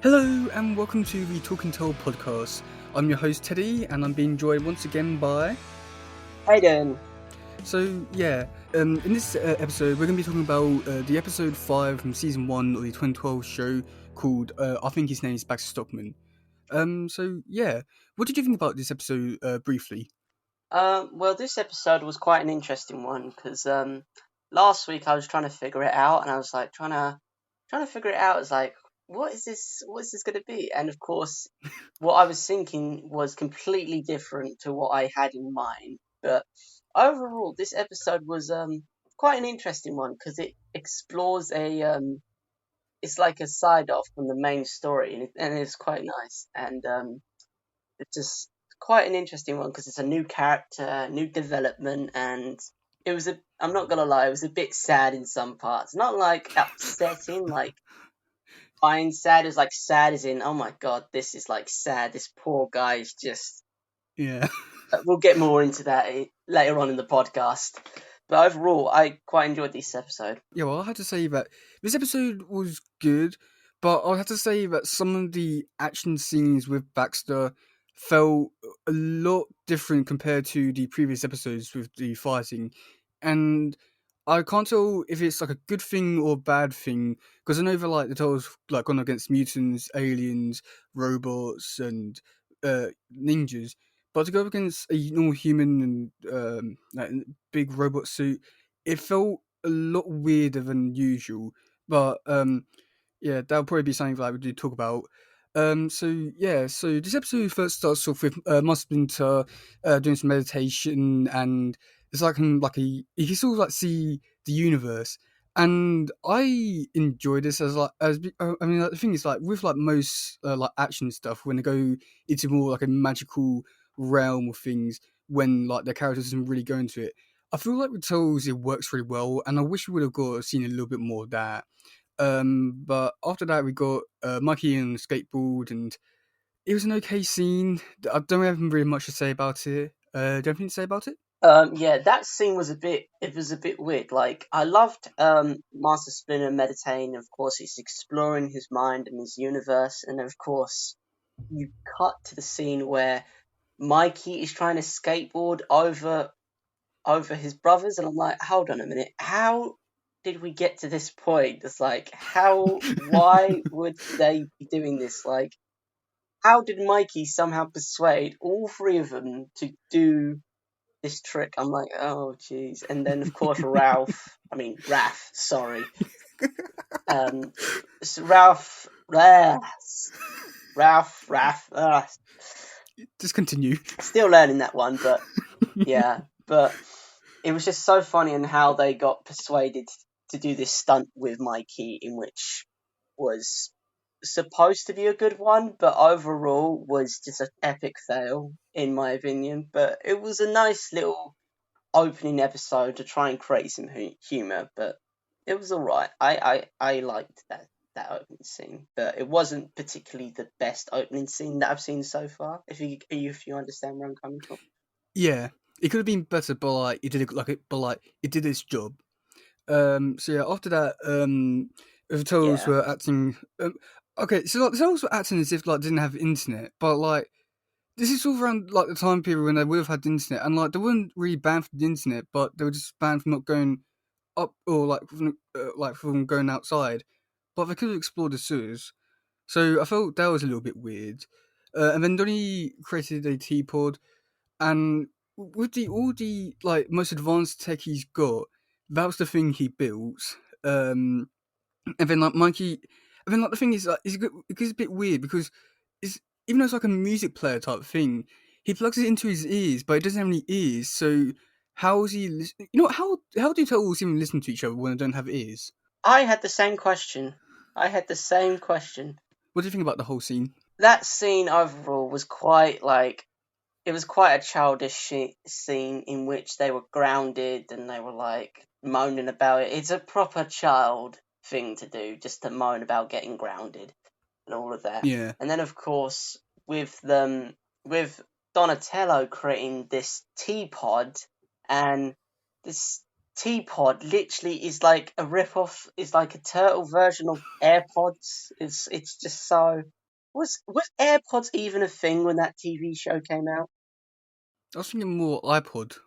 Hello and welcome to the Talk and Tell podcast. I'm your host Teddy and I'm being joined once again by... Hayden. In this episode we're going to be talking about the episode 5 from season 1 of the 2012 show called, I think his name is Baxter Stockman. What did you think about this episode briefly? Well, this episode was quite an interesting one because last week I was trying to figure it out, and I was like trying to figure it out. I was like, what is this? What is this going to be? And of course, what I was thinking was completely different to what I had in mind. But overall, this episode was quite an interesting one because it explores it's like a side off from the main story, and it's quite nice. And it's just quite an interesting one because it's a new character, new development, and I'm not gonna lie, it was a bit sad in some parts. Not like upsetting, like fine sad. It was like sad as in, oh my god, this is like sad. This poor guy is just. Yeah. We'll get more into that later on in the podcast. But overall, I quite enjoyed this episode. Yeah, well, I have to say that this episode was good, but I have to say that some of the action scenes with Baxter felt a lot different compared to the previous episodes with the fighting, and I can't tell if it's like a good thing or a bad thing because I know that like the titles like gone against mutants, aliens, robots, and ninjas, but to go up against a normal human and like a big robot suit, it felt a lot weirder than usual. But yeah, that'll probably be something that we do talk about. So this episode first starts off with Splinter doing some meditation, and it's like he can sort of like see the universe. And I enjoy this like the thing is like with like most like action stuff when they go into more like a magical realm of things when like their characters doesn't really go into it. I feel like with Tales it works really well, and I wish we would have seen a little bit more of that. But after that we got Mikey on the skateboard, and it was an okay scene. I don't have really much to say about it. Do you have anything to say about it? Yeah, that scene was it was a bit weird. Like, I loved Master Splinter meditating. Of course, he's exploring his mind and his universe, and of course, you cut to the scene where Mikey is trying to skateboard over his brothers, and I'm like, hold on a minute, how did we get to this point? It's like, why would they be doing this? Like, how did Mikey somehow persuade all three of them to do this trick? I'm like, oh jeez. And then of course Raph, sorry. So Ralph, Just continue. still learning that one, but yeah. But it was just so funny in how they got persuaded to do this stunt with Mikey, in which was supposed to be a good one, but overall was just an epic fail, in my opinion. But it was a nice little opening episode to try and create some humor, but it was alright. I liked that opening scene, but it wasn't particularly the best opening scene that I've seen so far. If you understand where I'm coming from. Yeah, it could have been better, but like it did its job. So yeah, after that, the Turtles Yeah. were acting. Okay, so like the Turtles were acting as if like they didn't have internet, but like this is all around like the time period when they would have had the internet, and like they weren't really banned from the internet, but they were just banned from not going up or from going outside. But they could have explored the sewers, so I felt that was a little bit weird. And then Donnie created a teapot, and with all the like most advanced tech he's got, that was the thing he built. Um, and then like Mikey, and then like the thing is like it's a bit weird because it's even though it's like a music player type thing, he plugs it into his ears, but it doesn't have any ears. So how is he? You know how do turtles even listen to each other when they don't have ears? I had the same question. I had the same question. What do you think about the whole scene? That scene overall was quite like, it was quite a childish scene in which they were grounded and they were like moaning about it. It's a proper child thing to do, just to moan about getting grounded and all of that. Yeah. And then of course with Donatello creating this teapot, and this teapot literally is like a rip-off, is like a turtle version of AirPods. It's just so. Was AirPods even a thing when that TV show came out? I was thinking more iPod.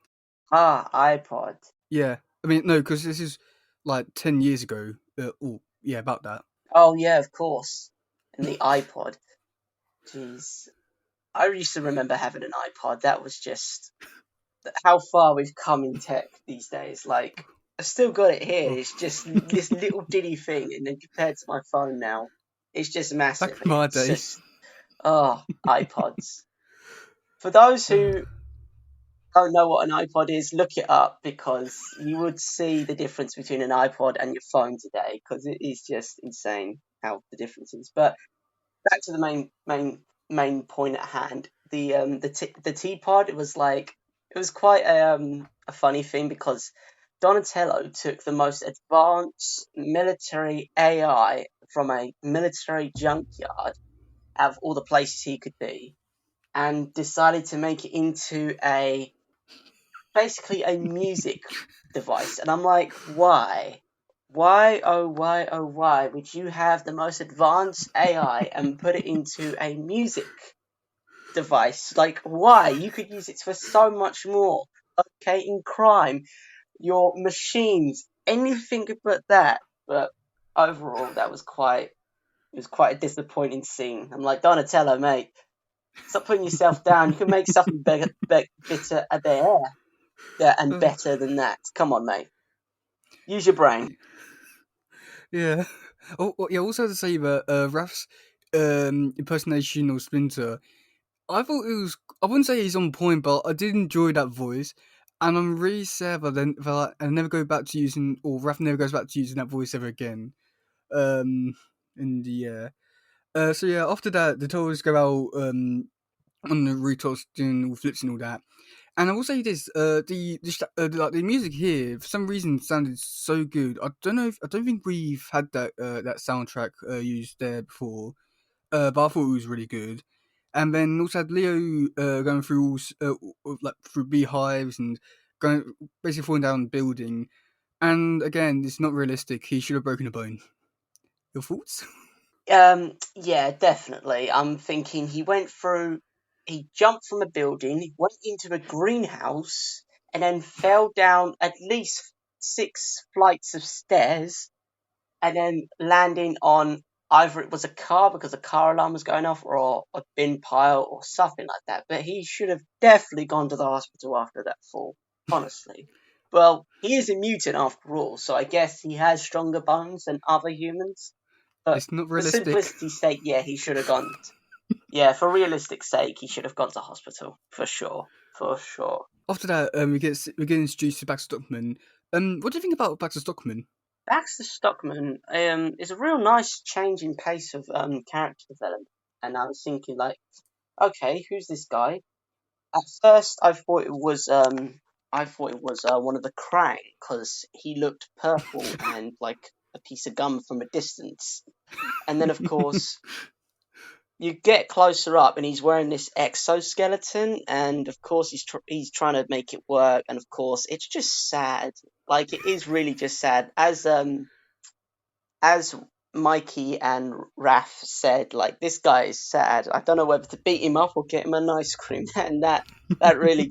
Ah, iPod. Yeah, I mean no, because this is like 10 years ago. Oh, yeah, about that. Oh yeah, of course. And the iPod. Jeez. I used to remember having an iPod. That was just how far we've come in tech these days. Like, I still got it here. Oh, It's just this little ditty thing, and then compared to my phone now, it's just back massive. in my It's day. just, oh, iPods. For those who don't know what an iPod is, look it up because you would see the difference between an iPod and your phone today because it is just insane how the difference is. But back to the main point at hand. The teapot. It was quite a funny thing because Donatello took the most advanced military AI from a military junkyard out of all the places he could be, and decided to make it into a basically a music device. And I'm like, why? Why would you have the most advanced AI and put it into a music device? Like, why? You could use it for so much more. Okay, in crime, your machines, anything but that. But overall, it was quite a disappointing scene. I'm like, Donatello, mate, stop putting yourself down. You can make something better there and Uh, better than that. Come on, mate. Use your brain. yeah. Oh, yeah. Also to say that Raph's impersonation of Splinter, I thought it was. I wouldn't say he's on point, but I did enjoy that voice, and I'm really sad that I never go back to using, or Raph never goes back to using that voice ever again. Um, and yeah. So yeah, after that, the tours go out on the rooftops doing all flips and all that. And I will say this: like the music here, for some reason, sounded so good. I don't think we've had that soundtrack used there before. But I thought it was really good. And then also had Leo going through like through beehives and going basically falling down a building. And again, it's not realistic. He should have broken a bone. Your thoughts? Yeah, definitely. I'm thinking he jumped from a building, went into a greenhouse, and then fell down at least 6 flights of stairs, and then landing on either it was a car because a car alarm was going off, or a bin pile, or something like that. But he should have definitely gone to the hospital after that fall, honestly. Well, he is a mutant after all, so I guess he has stronger bones than other humans. But It's not for realistic. simplicity's sake, yeah, he should have gone. Yeah, for realistic sake, he should have gone to hospital for sure, for sure. After that, we get introduced to Baxter Stockman. What do you think about Baxter Stockman? Baxter Stockman is a real nice change in pace of character development, and I was thinking like, okay, who's this guy? At first, I thought it was one of the Krang because he looked purple and like a piece of gum from a distance, and then of course you get closer up and he's wearing this exoskeleton, and of course he's trying to make it work, and of course it's just sad. Like, it is really just sad, as Mikey and Raph said, like, this guy is sad. I don't know whether to beat him up or get him an ice cream. And that really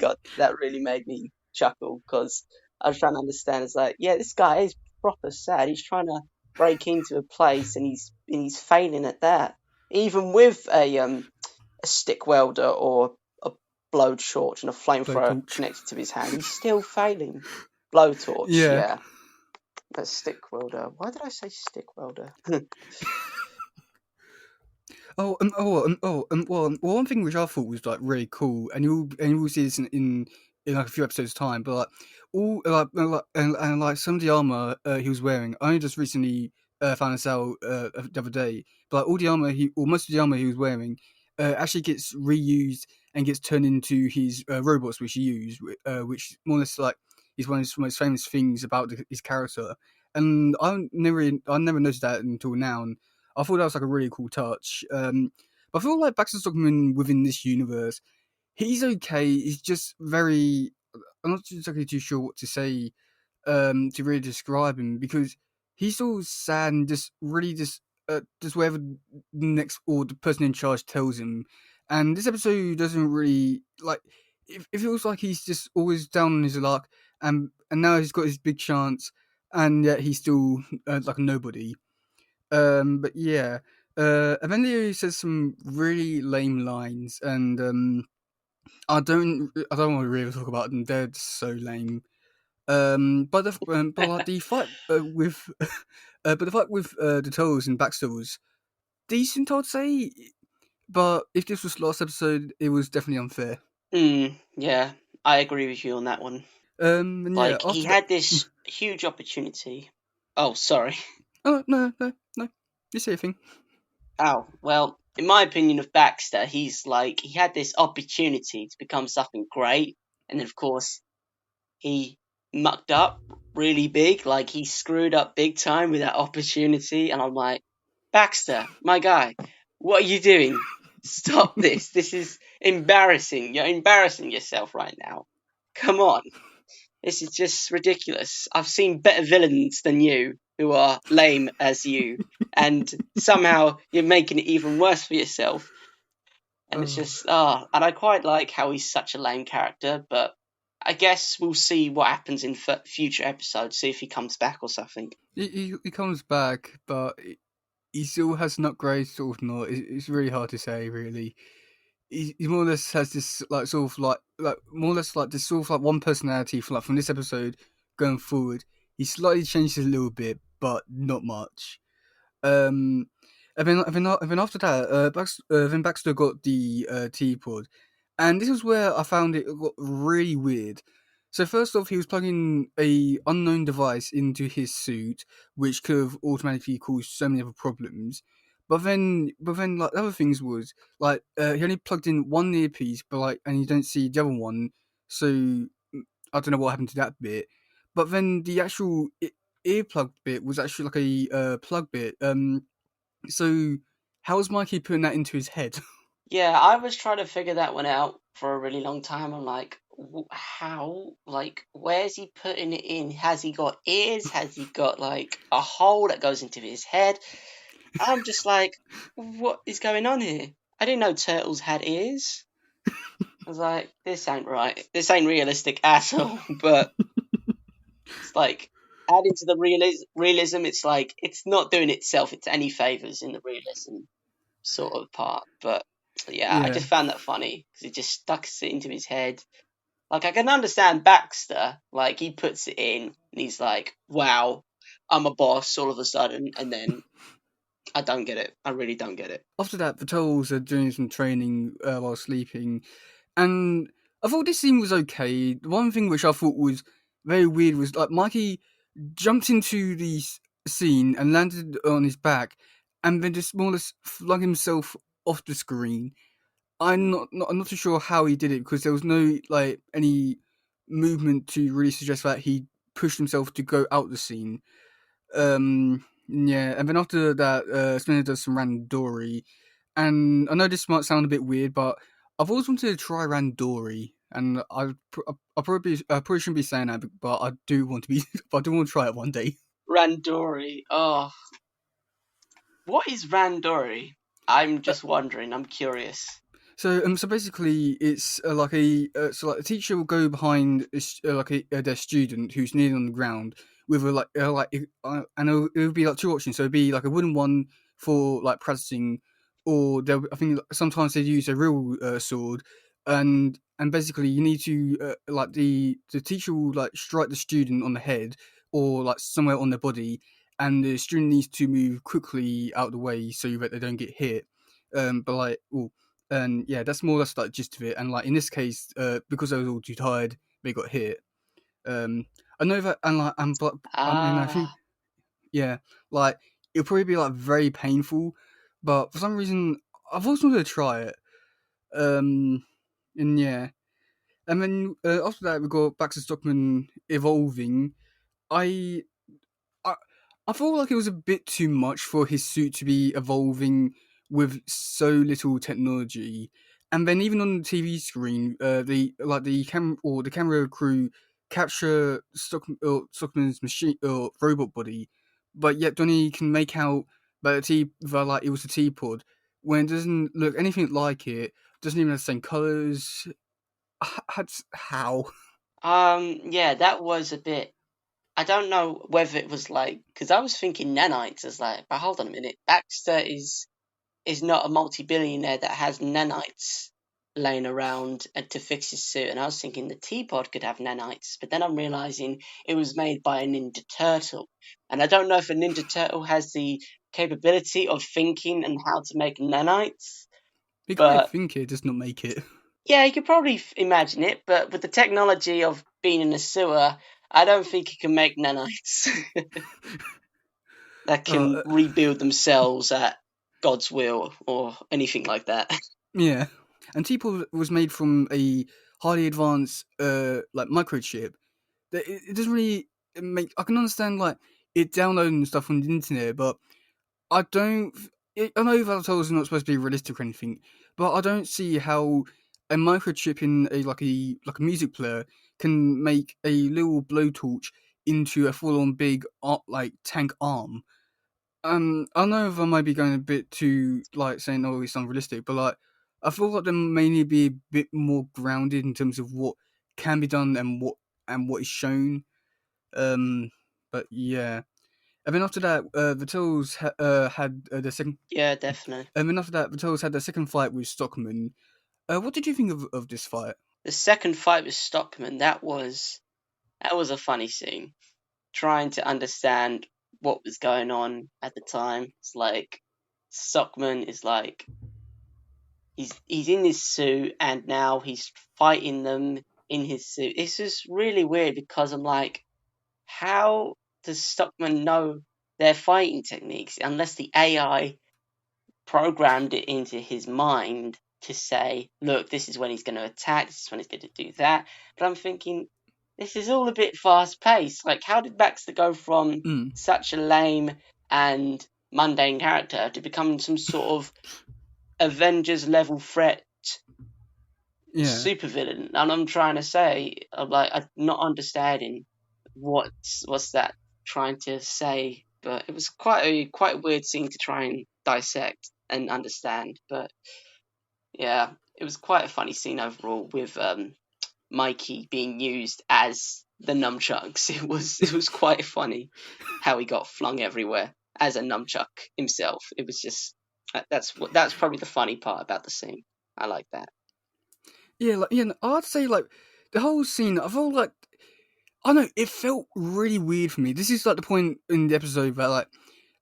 made me chuckle because I was trying to understand. It's like, yeah, this guy is proper sad. He's trying to break into a place and he's failing at that. Even with a stick welder or a blowtorch and a flamethrower Blowtorch. connected to his hand, he's still failing. Blowtorch, Yeah. yeah. But stick welder. Why did I say stick welder? Well, one thing which I thought was like really cool, and you will see this in like a few episodes time, but like all like some of the armor he was wearing, I only just recently found this out the other day. But like all the armor or most of the armor he was wearing, actually gets reused and gets turned into his robots, which he used, which more or less like is one of his most famous things about his character. And I never noticed that until now. And I thought that was like a really cool touch. But I feel like Baxter Stockman within this universe, he's okay. He's just very. I'm not exactly too sure what to say. to really describe him because he's all sad and just really just whatever the next or the person in charge tells him. And this episode doesn't really like. It feels like he's just always down on his luck, and now he's got his big chance, and yet he's still like a nobody. But yeah, Emilio says some really lame lines, and I don't want to really talk about them. They're just so lame. But like the fight with, but the fight with the Toes and Baxter was decent, I'd say. But if this was last episode, it was definitely unfair. Yeah, I agree with you on that one. And yeah, Like, he after that, had this huge opportunity. Oh, sorry. oh no, you say a thing. Oh, well, in my opinion of Baxter, he's like, he had this opportunity to become something great, and then, of course, he mucked up really big. Like, he screwed up big time with that opportunity, and I'm like, Baxter, my guy, what are you doing? Stop this. This is embarrassing. You're embarrassing yourself right now. Come on. This is just ridiculous. I've seen better villains than you who are lame as you, and somehow you're making it even worse for yourself. And it's Oh. just, and I quite like how he's such a lame character, but I guess we'll see what happens in future episodes, see if he comes back or something. He comes back, but he still has an upgrade, sort of not. It's really hard to say, really. He more or less has this like sort of like more or less like this sort of like one personality from from this episode going forward. He slightly changes a little bit, but not much. Um, and then after that, then Baxter got the teapot, and this is where I found it got really weird. So first off, he was plugging a unknown device into his suit, which could have automatically caused so many other problems. But then, like the other things was like he only plugged in one earpiece, but like, and you don't see the other one. So I don't know what happened to that bit. But then the actual earplug bit was actually like a plug bit. So how was Mikey putting that into his head? Yeah, I was trying to figure that one out for a really long time. I'm like, how? Like, where's he putting it in? Has he got ears? Has he got like a hole that goes into his head? I'm just like, what is going on here? I didn't know turtles had ears. I was like, this ain't right. This ain't realistic at all. But it's like adding to the realism. It's like it's not doing itself it's any favors in the realism sort of part. But yeah, I Yeah. just found that funny because it just stuck it into his head. Like I can understand Baxter, like he puts it in and he's like, "Wow, I'm a boss" all of a sudden, and then I don't get it. I really don't get it. After that, the Turtles are doing some training while sleeping, and I thought this scene was okay. The one thing which I thought was very weird was like Mikey jumped into the scene and landed on his back, and then just more or less flung himself off the screen. I'm not too sure how he did it because there was no like any movement to really suggest that he pushed himself to go out the scene. Yeah, and then after that, Splinter does some randori, and I know this might sound a bit weird, but I've always wanted to try randori, and I probably shouldn't be saying that, but I do want to be, I do want to try it one day. Randori. Oh, what is Randori? I'm Uh, just wondering. I'm curious. so basically, it's like a teacher will go behind their student who's kneeling on the ground with and it would be like two options. So it'd be like a wooden one for like practicing, or I think sometimes they use a real sword, and basically you need to like the teacher will like strike the student on the head or like somewhere on their body, and the student needs to move quickly out of the way so that they don't get hit. But like, ooh, and yeah, that's more or less like the gist of it. And like in this case, because they was all too tired, they got hit. Um, I know that, and like, and but I mean, I think Ah, yeah, like it'll probably be like very painful, but for some reason, I've always wanted to try it. Um, and yeah, and then after that, we got Baxter Stockman evolving. I I, I felt like it was a bit too much for his suit to be evolving with so little technology. And then even on the TV screen, the camera crew capture Stockman's machine or robot body, but yet Donnie can make out that like it was a teapot when it doesn't look anything like it. Doesn't even have the same colors. How? Yeah, that was a bit. I don't know whether it was like because I was thinking nanites as like, but hold on a minute, Baxter is not a multi-billionaire that has nanites laying around and to fix his suit. And I was thinking the teapot could have nanites, but then I'm realizing it was made by a Ninja Turtle, and I don't know if a Ninja Turtle has the capability of thinking and how to make nanites. You can probably But think it, just not make it. yeah, you could probably imagine it. But with the technology of being in a sewer, I don't think you can make nanites that Uh, can uh, rebuild themselves at God's will or anything like that. yeah, and teapot was made from a highly advanced like microchip. It doesn't really make. I can understand like it downloading stuff from the internet, but I don't. I know Valtols is not supposed to be realistic or anything, but I don't see how a microchip in a music player can make a little blowtorch into a full-on big like tank arm. I know if I might be going a bit too like saying, "Oh, it's unrealistic," but like I feel like there may need to be a bit more grounded in terms of what can be done and what is shown. Um, but yeah. And then after that, had the second. Yeah, definitely. And then after that, Vitols had the second fight with Stockman. What did you think of this fight? The second fight with Stockman, that was a funny scene. Trying to understand what was going on at the time. It's like Stockman is like he's in his suit and now he's fighting them in his suit. It's just really weird because I'm like, how does Stockman know their fighting techniques unless the AI programmed it into his mind to say, look, this is when he's going to attack, this is when he's going to do that. But I'm thinking, this is all a bit fast paced. Like, how did Baxter go from Mm, such a lame and mundane character to become some sort of Avengers level threat yeah. supervillain? And I'm trying to say, I'm not understanding what's that trying to say. But it was quite a weird scene to try and dissect and understand. But yeah, it was quite a funny scene overall with Mikey being used as the nunchucks. It was quite funny how he got flung everywhere as a nunchuck himself. It was just that's probably the funny part about the scene. I like that. Yeah, like yeah, I'd say like the whole scene. I felt like I don't know. It felt really weird for me. This is like the point in the episode that like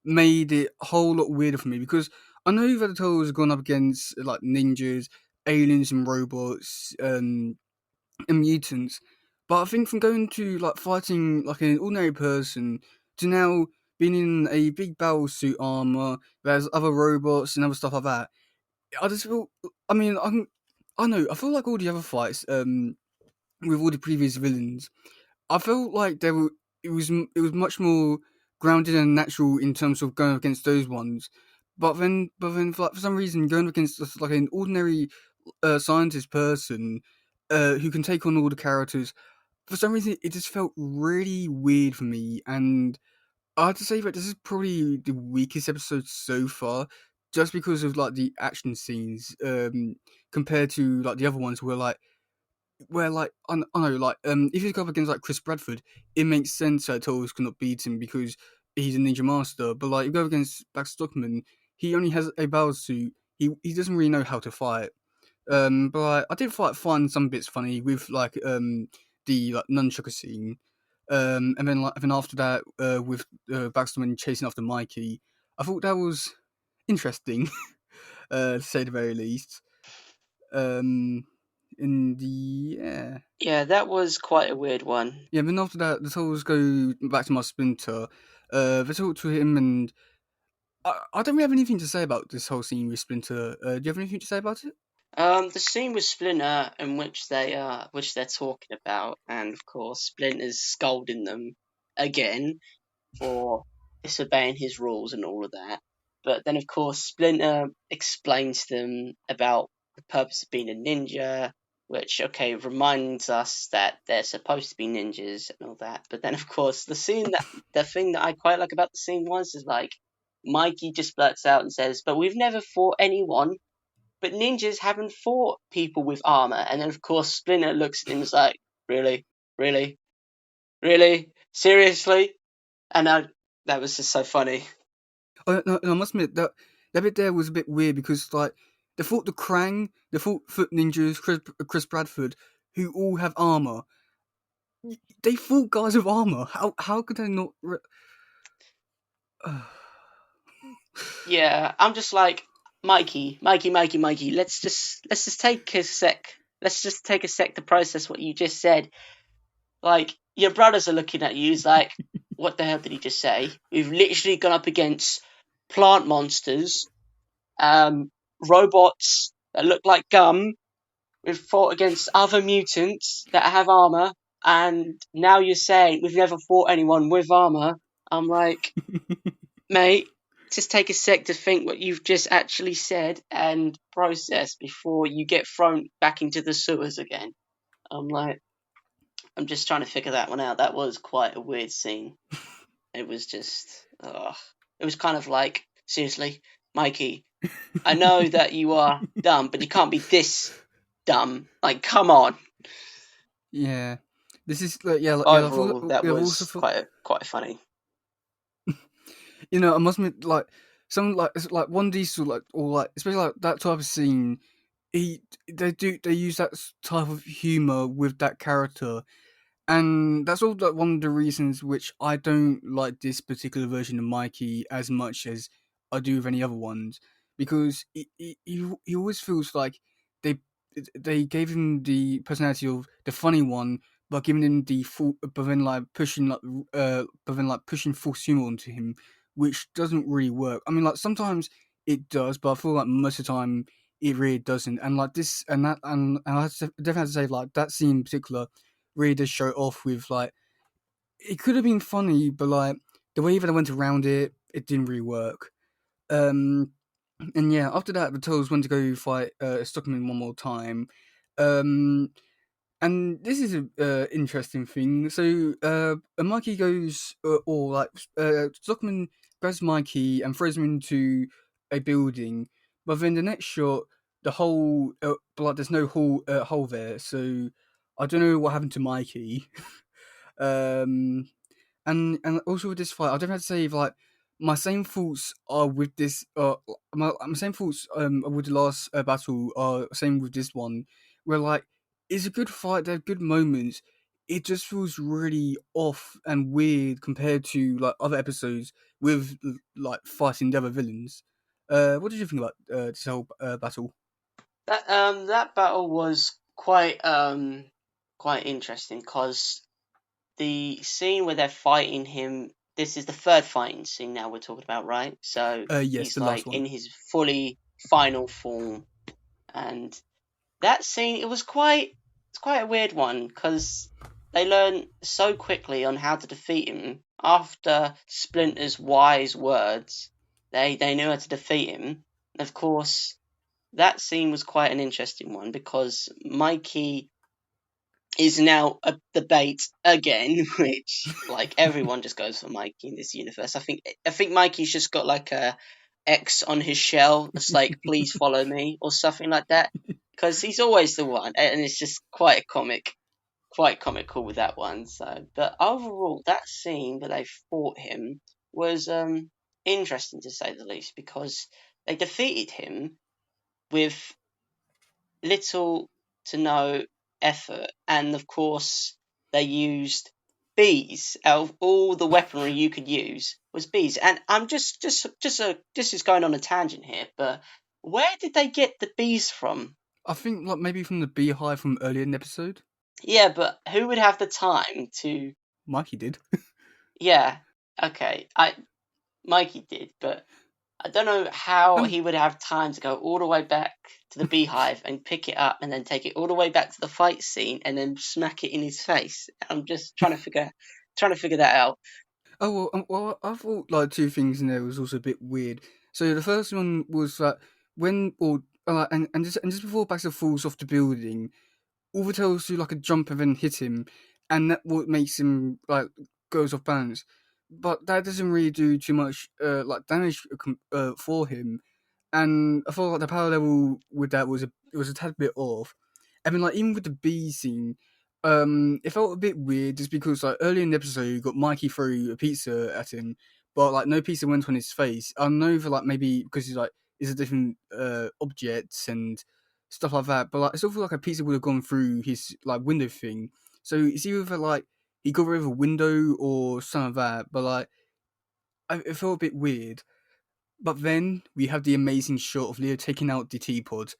made it a whole lot weirder for me because I know that the Turtles has gone up against like ninjas, aliens, and robots, and mutants. But I think from going to like fighting like an ordinary person to now being in a big battle suit armor, there's other robots and other stuff like that. I just feel. I mean, I know. I feel like all the other fights, with all the previous villains, I felt like it was much more grounded and natural in terms of going against those ones. But then, for some reason, going against just, like an ordinary scientist person who can take on all the characters, for some reason, it just felt really weird for me. And I have to say that this is probably the weakest episode so far, just because of like the action scenes, compared to like the other ones where like I know like if you go up against like Chris Bradford, it makes sense that Turtles cannot beat him because he's a ninja master. But like you go against Baxter Stockman, he only has a battle suit. He doesn't really know how to fight. But like, I did find some bits funny with like the like nunchucker scene. And then after that, with Baxterman chasing after Mikey, I thought that was interesting, to say the very least. Um, in the yeah. Yeah, that was quite a weird one. Yeah, then after that, the Souls go back to my Splinter. They talk to him, and I don't really have anything to say about this whole scene with Splinter. Do you have anything to say about it? The scene with Splinter in which they're talking about, and of course Splinter's scolding them again for disobeying his rules and all of that. But then, of course, Splinter explains to them about the purpose of being a ninja, which okay reminds us that they're supposed to be ninjas and all that. But then of course the thing that I quite like about the scene was is like Mikey just blurts out and says, "But we've never fought anyone. But ninjas haven't fought people with armor." And then of course Splinter looks at him and is like, "Really, really, really, seriously?" And that was just so funny. No, I must admit that bit there was a bit weird because like they fought the Krang, they fought Foot Ninjas, Chris Bradford, who all have armor. They fought guys with armor. How could they not? Yeah, I'm just like Mikey. Let's just take a sec. Let's just take a sec to process what you just said. Like your brothers are looking at you. It's like, what the hell did he just say? We've literally gone up against plant monsters, robots that look like gum. We've fought against other mutants that have armor, and now you're saying we've never fought anyone with armor. I'm like, mate, just take a sec to think what you've just actually said and process before you get thrown back into the sewers again. I'm like, I'm just trying to figure that one out. That was quite a weird scene. It was just, it was kind of like, seriously, Mikey, I know that you are dumb, but you can't be this dumb. Like, come on. Yeah, this is like yeah. Overall, that I've also was thought, quite funny. I must admit, like some like one of these sort of, like or like especially like that type of scene. They use that type of humor with that character, and that's all like one of the reasons which I don't like this particular version of Mikey as much as I do with any other ones, because he always feels like they they gave him the personality of the funny one, but giving him the full, but then pushing full humor onto him, which doesn't really work. I mean, like sometimes it does, but I feel like most of the time it really doesn't. And like this and that, and definitely have to say like that scene in particular really does show off with like it could have been funny, but like the way that I went around it, it didn't really work. Um, and yeah, after that, the Turtles went to go fight Stockman one more time. Um, and this is a interesting thing. So Mikey goes, or like Stockman grabs Mikey and throws him into a building, but then the next shot, the hole, but like there's no hole there. So I don't know what happened to Mikey. um, and also with this fight, I don't have to say like my same thoughts are with this. My same thoughts with the last battle are same with this one. Where like it's a good fight, there are good moments. It just feels really off and weird compared to like other episodes with like fighting the other villains. What did you think about this whole battle? That battle was quite interesting because the scene where they're fighting him. This is the third fighting scene now we're talking about, right? So Yes, he's the last like one. in his fully final form, and that scene it's quite a weird one because they learn so quickly on how to defeat him after Splinter's wise words. They knew how to defeat him. And of course, that scene was quite an interesting one because Mikey is now a debate again, which like everyone just goes for Mikey in this universe. I think Mikey's just got like a X on his shell that's like please follow me or something like that. Because he's always the one, and it's just quite comical with that one. So, but overall, that scene that they fought him was interesting to say the least because they defeated him with little to no effort, and of course they used bees. Out of all the weaponry you could use was bees, and I'm just is going on a tangent here, but where did they get the bees from? I think like maybe from the beehive from earlier in the episode. Yeah, but who would have the time to? Mikey did. Yeah, okay, I Mikey did, but I don't know how um, he would have time to go all the way back to the beehive and pick it up and then take it all the way back to the fight scene and then smack it in his face. I'm just trying to figure that out. Oh well, I thought like two things in there was also a bit weird. So the first one was that when or and just before Baxter falls off the building, all tells to like a jump and then hit him, and that what makes him like goes off balance. But that doesn't really do too much like damage for him, and I felt like the power level with that was a tad bit off. I mean, like even with the bee scene, it felt a bit weird just because like early in the episode you got Mikey throw a pizza at him, but like no pizza went on his face. I know for like maybe because he's like it's a different objects and stuff like that, but like I still feel like a pizza would have gone through his like window thing. So it's either like he got rid of a window or some of that, but like it felt a bit weird. But then we have the amazing shot of Leo taking out the teapot.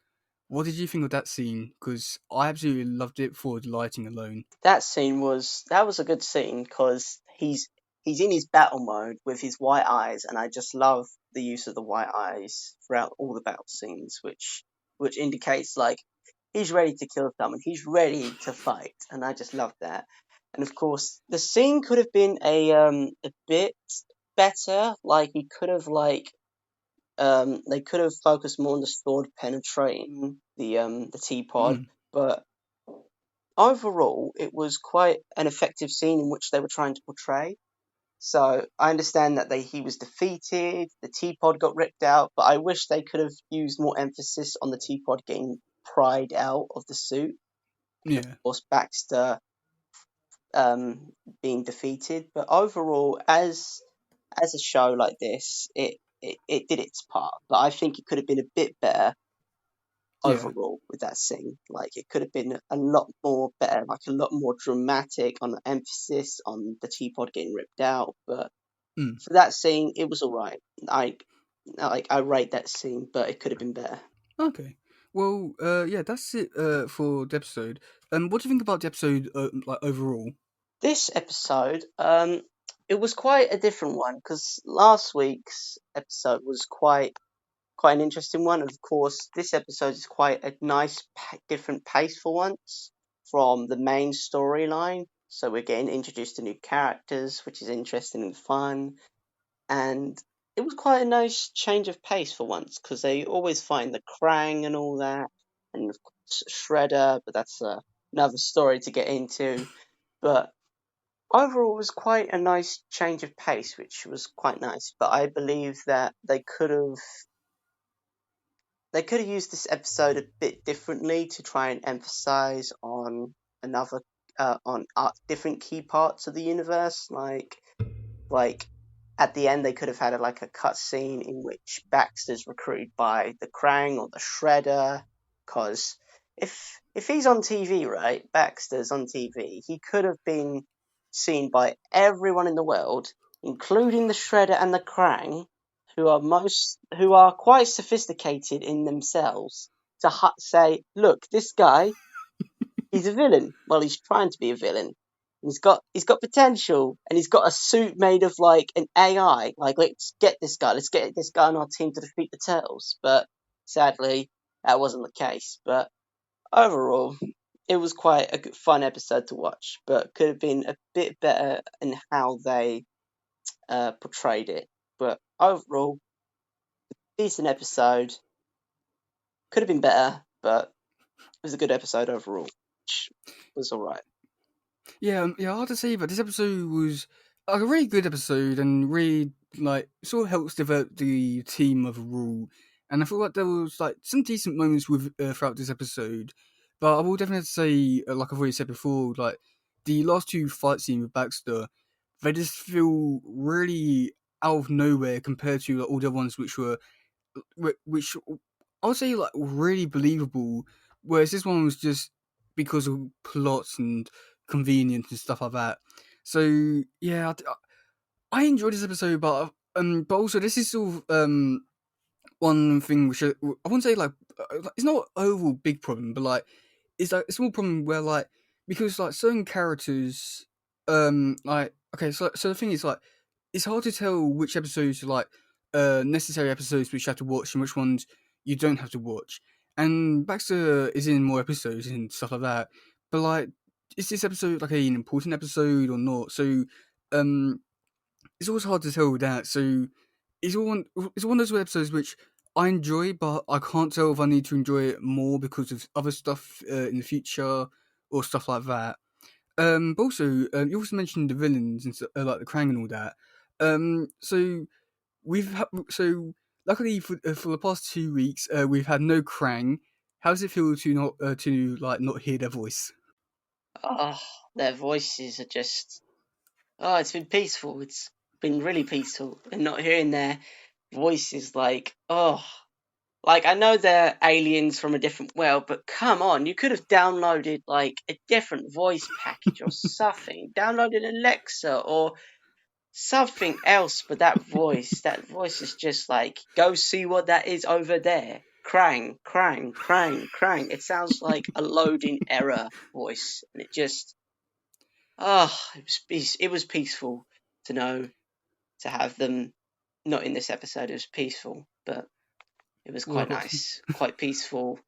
What did you think of that scene? Because I absolutely loved it for the lighting alone. That was a good scene because he's in his battle mode with his white eyes, and I just love the use of the white eyes throughout all the battle scenes, which indicates like he's ready to kill someone, he's ready to fight, and I just love that. And of course, the scene could have been a bit better. Like he could have like they could have focused more on the sword penetrating the teapot, Mm, but overall, it was quite an effective scene in which they were trying to portray. So I understand that he was defeated, the teapot got ripped out, but I wish they could have used more emphasis on the teapot getting pried out of the suit. And of yeah, course, Baxter being defeated. But overall, as a show like this, it did its part. But I think it could have been a bit better yeah. overall with that scene. Like it could have been a lot more better, like a lot more dramatic on the emphasis on the teapot getting ripped out. But Mm, for that scene, it was alright. I rate that scene, but it could have been better. okay. Well, yeah, that's it for the episode. What do you think about the episode, like overall? This episode, it was quite a different one because last week's episode was quite an interesting one. And of course, this episode is quite a nice, different pace for once from the main storyline. So we're getting introduced to new characters, which is interesting and fun. And it was quite a nice change of pace for once because they always find the Krang and all that, and of course Shredder, but that's another story to get into. But overall, it was quite a nice change of pace, which was quite nice. But I believe that they could have used this episode a bit differently to try and emphasize on another different key parts of the universe. Like at the end, they could have had like a cut scene in which Baxter's recruited by the Krang or the Shredder. Because if he's on TV, right, Baxter's on TV, he could have been seen by everyone in the world, including the Shredder and the Krang, who are quite sophisticated in themselves, to say, look, this guy, he's a villain. Well, he's trying to be a villain. He's got potential, and he's got a suit made of like an AI. Like, let's get this guy on our team to defeat the Turtles. But sadly, that wasn't the case. But overall, it was quite a fun episode to watch, but could have been a bit better in how they portrayed it. But overall, decent episode. Could have been better, but it was a good episode overall, which was alright. Yeah, I have to say that this episode was like, a really good episode and really like sort of helps develop the team overall. And I feel like there was like some decent moments with throughout this episode, but I will definitely say, like I've already said before, like the last two fight scenes with Baxter, they just feel really out of nowhere compared to like, all the other ones which I would say like really believable. Whereas this one was just because of plots and convenience and stuff like that. So yeah, I enjoyed this episode, but also this is sort of one thing which I wouldn't say like it's not an overall big problem, but like it's like a small problem where like because like certain characters like okay so the thing is like it's hard to tell which episodes are like necessary episodes which you have to watch and which ones you don't have to watch. And Baxter is in more episodes and stuff like that, but like is this episode like an important episode or not? So um it's always hard to tell that. So it's one of those episodes which I enjoy, but I can't tell if I need to enjoy it more because of other stuff in the future. or stuff like that. But also, you also mentioned the villains and like the Krang and all that. So so luckily for the past 2 weeks, we've had no Krang. How does it feel to not hear their voice? Oh, their voices are just. Oh, it's been peaceful. It's been really peaceful. And not hearing their voices, like, oh. Like, I know they're aliens from a different world, but come on, you could have downloaded, like, a different voice package or something. Downloaded Alexa or something else, but that voice is just like, go see what that is over there. Krang, Krang, Krang, Krang. It sounds like a loading error voice, and it just, it was peaceful to know to have them not in this episode. It was peaceful, but it was quite Well, nice, quite peaceful.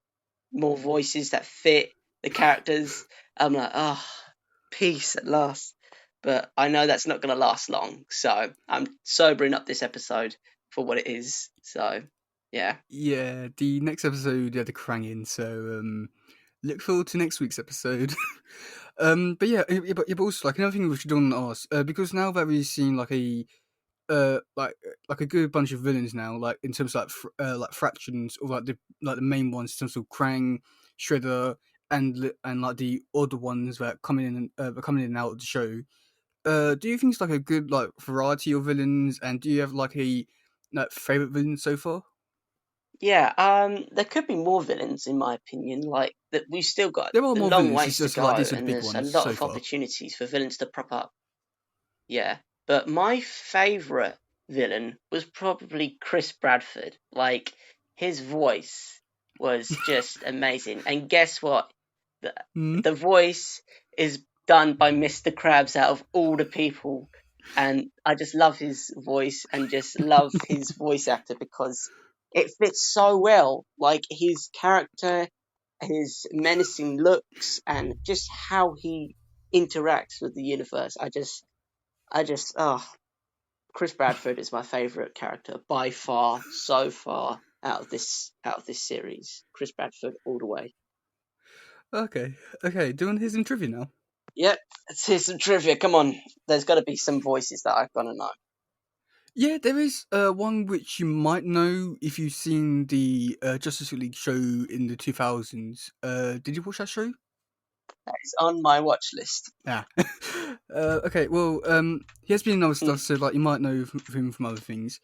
More voices that fit the characters. I'm like, peace at last. But I know that's not going to last long, so I'm sobering up this episode for what it is. So, yeah. yeah, the next episode had the Krang in, so look forward to next week's episode. But but also like another thing we should do ask, because now that we've seen like a good bunch of villains now, like in terms of like fractions or like the main ones in terms of Krang, Shredder, and like the other ones that coming in and out of the show. Do you think it's like a good like variety of villains, and do you have like a like favorite villain so far? Yeah, there could be more villains in my opinion. Like that, we've still got There are a more long villains. ways It's to just go, like these are the and big there's a ones lot so of far. opportunities for villains to prop up. Yeah, but my favorite villain was probably Chris Bradford. Like his voice was just amazing. And guess what? The, Hmm? the voice is done by Mr. Krabs out of all the people. And I just love his voice and just love his voice actor because it fits so well. Like his character, his menacing looks, and just how he interacts with the universe. Oh, Chris Bradford is my favorite character by far, so far out of this series. Chris Bradford all the way. Okay, okay. Doing his in trivia now. Yep, let's hear some trivia. Come on, there's got to be some voices that I've got to know. Yeah, there is one which you might know if you've seen the Justice League show in the 2000s. Did you watch that show? It's on my watch list. Yeah. Okay. Well, he has been in other Hmm. stuff, so like you might know him from other things.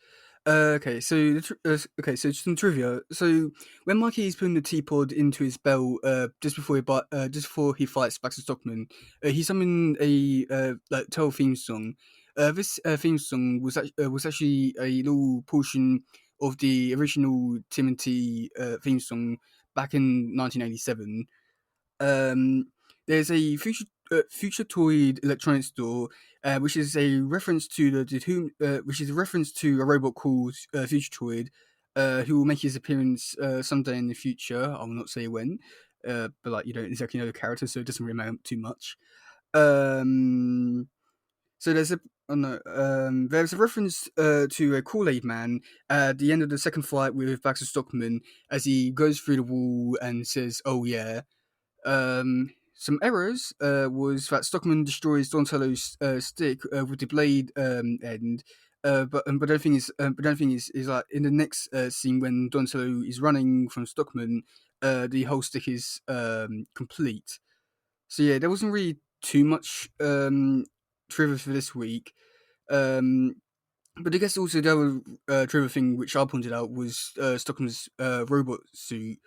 Okay. So so just some trivia. So when Mikey is putting the teapot into his belt, just before he fights Baxter Stockman, he summoned a like Tell theme song. This theme song was actually a little portion of the original TMNT theme song back in 1987. um, there's a future toy electronics store, which is a reference to which is a reference to a robot called Future Toy, who will make his appearance someday in the future. I will not say when, but like you don't exactly know the character, so it doesn't really matter too much. Um, so there's a reference to a Kool Aid Man at the end of the second fight with Baxter Stockman as he goes through the wall and says, "Oh yeah." Some errors was that Stockman destroys Donatello's stick with the blade end. But the other thing is like in the next scene when Donatello is running from Stockman, the whole stick is complete. So yeah, there wasn't really too much trivia for this week. Um, but I guess also the other trivia thing which I pointed out was Stockman's robot suit.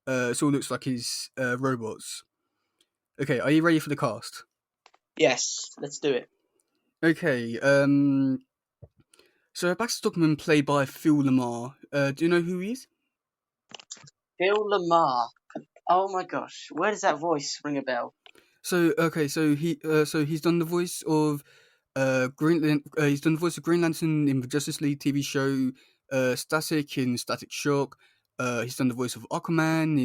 So it looks like his robots. Okay, are you ready for the cast? Yes, let's do it. Okay, so Baxter Stockman played by Phil Lamar. Do you know who he is? Phil Lamar. Oh my gosh, where does that voice ring a bell? So okay, so he's done the voice of he's done the voice of Green Lantern in the Justice League TV show, Static in Static Shock. He's done the voice of Aquaman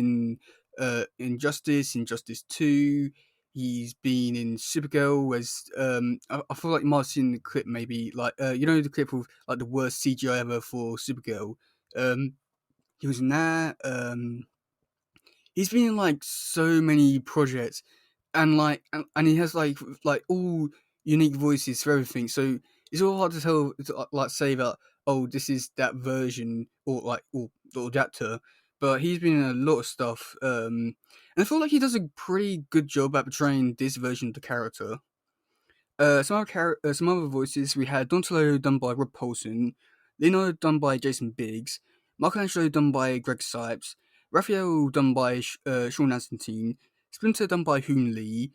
in Justice 2. He's been in Supergirl as I feel like you might have seen the clip maybe like you know the clip of like the worst CGI ever for Supergirl. Um, he was in that. He's been in like so many projects, and he has like all unique voices for everything. So it's all hard to tell, like say that this is that version or the adapter. But he's been in a lot of stuff, and I feel like he does a pretty good job at portraying this version of the character. Some other voices we had Donatello done by Rob Paulson, Leonardo done by Jason Biggs, Michelangelo done by Greg Sipes, Raphael done by Sean Astin, Splinter done by Hoon Lee,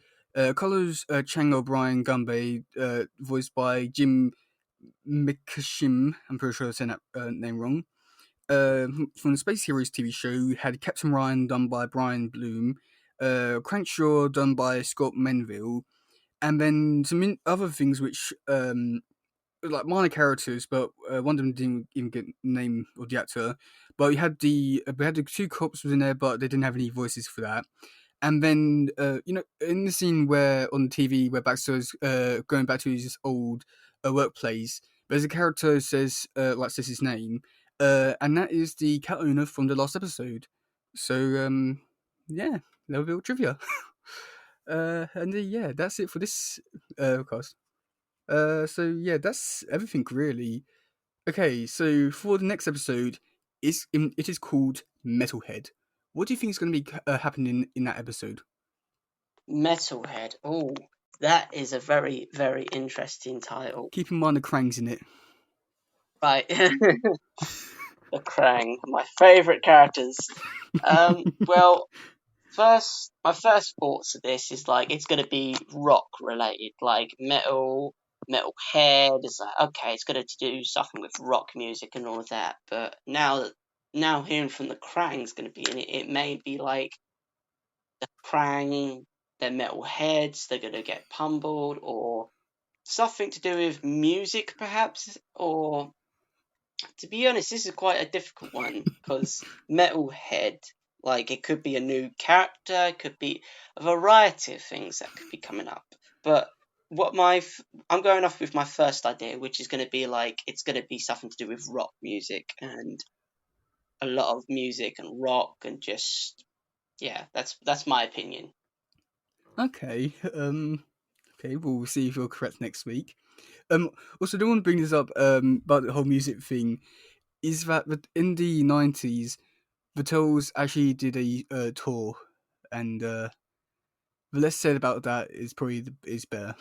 Colors Chang O'Brien Gumbe, voiced by Jim McKishim. I'm pretty sure I said that name wrong. From the Space Heroes TV show, we had Captain Ryan done by Brian Bloom, Crankshaw done by Scott Menville, and then some other things which like minor characters, but one of them didn't even get the name of the actor. But we had the two cops was in there, but they didn't have any voices for that. And then in the scene where on TV where Baxter's going back to his old workplace, there's a character who says says his name, and that is the cat owner from the last episode. So yeah, little bit of trivia. Yeah, that's it for this cast. So yeah, that's everything really. Okay, so for the next episode, it is called Metalhead. What do you think is going to be happening in that episode? Metalhead. Oh, that is a very, very interesting title. Keep in mind the Krang's in it. Right. The Krang, my favourite characters. Well, my first thoughts of this is like it's going to be rock related, like metal head. It's like, okay, it's going to do something with rock music and all of that. But now hearing from the Krang's going to be in it, it may be like the Krang, their metal heads, they're going to get pummeled, or something to do with music, perhaps. Or to be honest, this is quite a difficult one because Metalhead, like it could be a new character, it could be a variety of things that could be coming up. But I'm going off with my first idea, which is going to be like it's going to be something to do with rock music and a lot of music and rock and just yeah, that's my opinion. Okay. Okay, we'll see if you're correct next week. Also, I don't want to bring this up about the whole music thing. Is that in the 90s, the Turtles actually did a tour, and the less said about that is probably is better.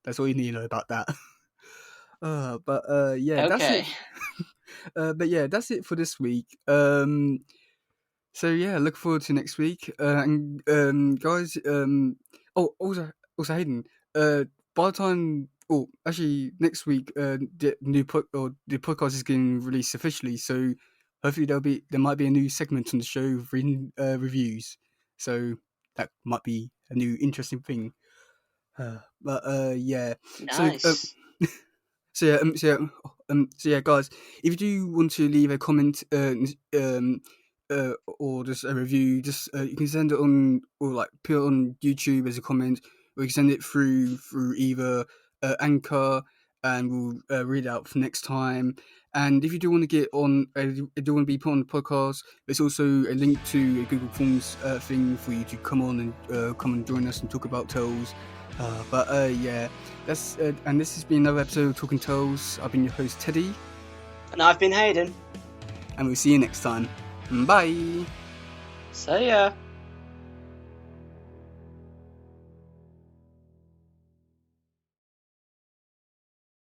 That's all you need to know about that. Yeah, that's Okay. it. But yeah, that's it for this week. So yeah, look forward to next week. And guys, also Hayden. By the time, actually next week, the the podcast is getting released officially. So hopefully there might be a new segment on the show reading reviews. So that might be a new interesting thing. Yeah. So Nice. so yeah, guys, if you do want to leave a comment, or just a review, just you can send it on, or like put it on YouTube as a comment, or you can send it through either Anchor, and we'll read it out for next time. And if you do want to get on, do want to be put on the podcast, there's also a link to a Google Forms thing for you to come on and come and join us and talk about Tales. Yeah, that's and this has been another episode of Talking Tales. I've been your host Teddy, And I've been Hayden. and we'll see you next time. Bye. See ya.